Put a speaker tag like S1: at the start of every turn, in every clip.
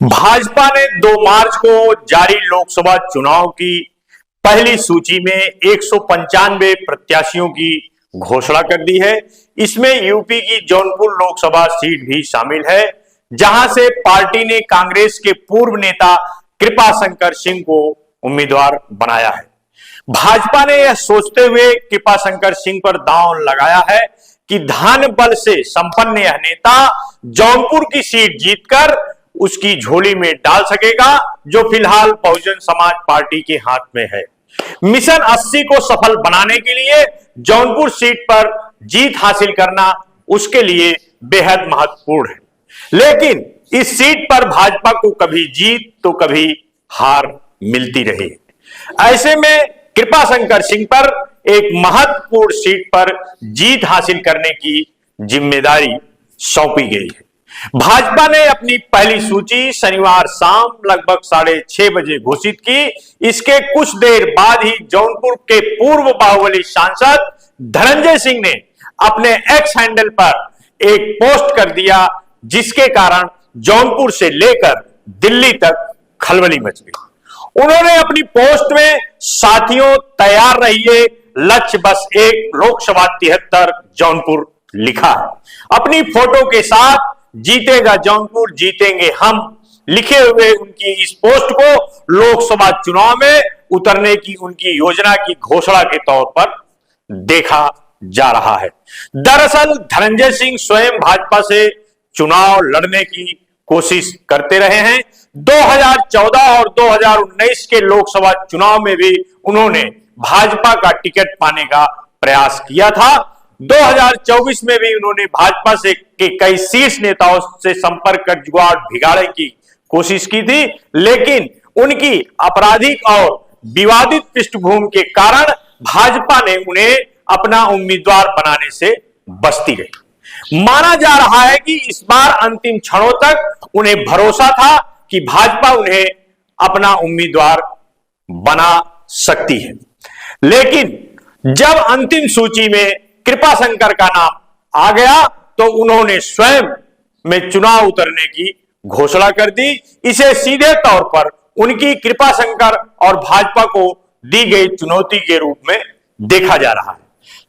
S1: भाजपा ने 2 मार्च को जारी लोकसभा चुनाव की पहली सूची में 195 प्रत्याशियों की घोषणा कर दी है। इसमें यूपी की जौनपुर लोकसभा सीट भी शामिल है, जहां से पार्टी ने कांग्रेस के पूर्व नेता कृपाशंकर सिंह को उम्मीदवार बनाया है। भाजपा ने यह सोचते हुए कृपाशंकर सिंह पर दांव लगाया है कि धन बल से संपन्न यह नेता जौनपुर की सीट जीतकर उसकी झोली में डाल सकेगा, जो फिलहाल बहुजन समाज पार्टी के हाथ में है। मिशन 80 को सफल बनाने के लिए जौनपुर सीट पर जीत हासिल करना उसके लिए बेहद महत्वपूर्ण है। लेकिन इस सीट पर भाजपा को कभी जीत तो कभी हार मिलती रही। ऐसे में कृपाशंकर सिंह पर एक महत्वपूर्ण सीट पर जीत हासिल करने की जिम्मेदारी सौंपी गई है। भाजपा ने अपनी पहली सूची शनिवार शाम लगभग 6:30 बजे घोषित की। इसके कुछ देर बाद ही जौनपुर के पूर्व बाहुबली सांसद धनंजय सिंह ने अपने एक्स हैंडल पर एक पोस्ट कर दिया, जिसके कारण जौनपुर से लेकर दिल्ली तक खलबली मच गई। उन्होंने अपनी पोस्ट में साथियों तैयार रहिए, लक्ष्य बस एक, लोकसभा 73 जौनपुर लिखा है। अपनी फोटो के साथ जीतेगा जौनपुर जीतेंगे हम लिखे हुए उनकी इस पोस्ट को लोकसभा चुनाव में उतरने की उनकी योजना की घोषणा के तौर पर देखा जा रहा है। दरअसल धनंजय सिंह स्वयं भाजपा से चुनाव लड़ने की कोशिश करते रहे हैं। 2014 और 2019 के लोकसभा चुनाव में भी उन्होंने भाजपा का टिकट पाने का प्रयास किया था। 2024 में भी उन्होंने भाजपा से के कई शीर्ष नेताओं से संपर्क कर जुगाड़ भिगाड़ने की कोशिश की थी, लेकिन उनकी आपराधिक और विवादित पृष्ठभूमि के कारण भाजपा ने उन्हें अपना उम्मीदवार बनाने से बचती रही। माना जा रहा है कि इस बार अंतिम क्षणों तक उन्हें भरोसा था कि भाजपा उन्हें अपना उम्मीदवार बना सकती है, लेकिन जब अंतिम सूची में कृपाशंकर का नाम आ गया तो उन्होंने स्वयं में चुनाव उतरने की घोषणा कर दी। इसे सीधे तौर पर उनकी कृपाशंकर और भाजपा को दी गई चुनौती के रूप में देखा जा रहा है।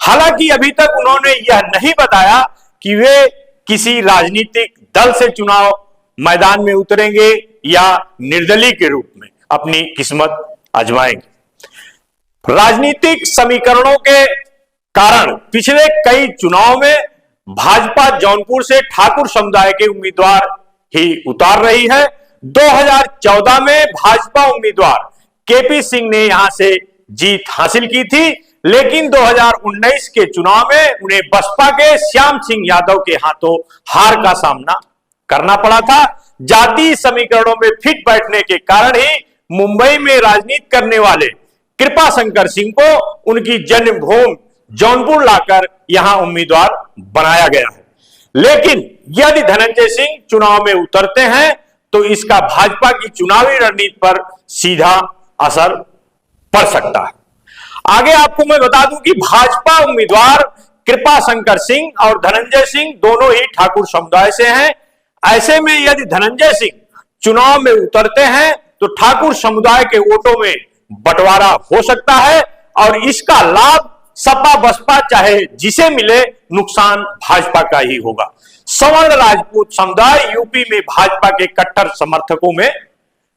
S1: हालांकि अभी तक उन्होंने यह नहीं बताया कि वे किसी राजनीतिक दल से चुनाव मैदान में उतरेंगे या निर्दलीय के रूप में अपनी किस्मत आजमाएंगे। राजनीतिक समीकरणों के कारण पिछले कई चुनाव में भाजपा जौनपुर से ठाकुर समुदाय के उम्मीदवार ही उतार रही है। 2014 में भाजपा उम्मीदवार केपी सिंह ने यहां से जीत हासिल की थी, लेकिन 2019 के चुनाव में उन्हें बसपा के श्याम सिंह यादव के हाथों हार का सामना करना पड़ा था। जातीय समीकरणों में फिट बैठने के कारण ही मुंबई में राजनीति करने वाले कृपाशंकर सिंह को उनकी जन्मभूमि जौनपुर लाकर यहां उम्मीदवार बनाया गया है। लेकिन यदि धनंजय सिंह चुनाव में उतरते हैं तो इसका भाजपा की चुनावी रणनीति पर सीधा असर पड़ सकता है। आगे आपको मैं बता दूं कि भाजपा उम्मीदवार कृपाशंकर सिंह और धनंजय सिंह दोनों ही ठाकुर समुदाय से हैं। ऐसे में यदि धनंजय सिंह चुनाव में उतरते हैं तो ठाकुर समुदाय के वोटों में बंटवारा हो सकता है और इसका लाभ सपा बसपा चाहे जिसे मिले, नुकसान भाजपा का ही होगा। सवर्ण राजपूत समुदाय यूपी में भाजपा के कट्टर समर्थकों में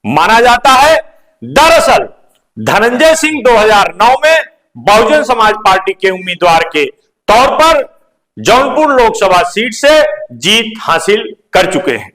S1: माना जाता है। दरअसल धनंजय सिंह 2009 में बहुजन समाज पार्टी के उम्मीदवार के तौर पर जौनपुर लोकसभा सीट से जीत हासिल कर चुके हैं।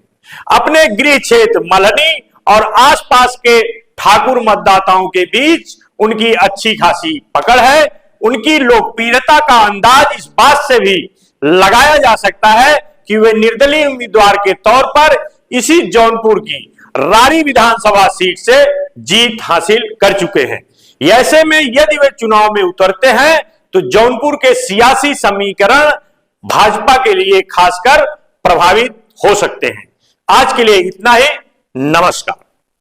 S1: अपने गृह क्षेत्र मल्हनी और आसपास के ठाकुर मतदाताओं के बीच उनकी अच्छी खासी पकड़ है। उनकी लोकप्रियता का अंदाज इस बात से भी लगाया जा सकता है कि वे निर्दलीय उम्मीदवार के तौर पर इसी जौनपुर की रारी विधानसभा सीट से जीत हासिल कर चुके हैं। ऐसे में यदि वे चुनाव में उतरते हैं तो जौनपुर के सियासी समीकरण भाजपा के लिए खासकर प्रभावित हो सकते हैं। आज के लिए इतना ही। नमस्कार।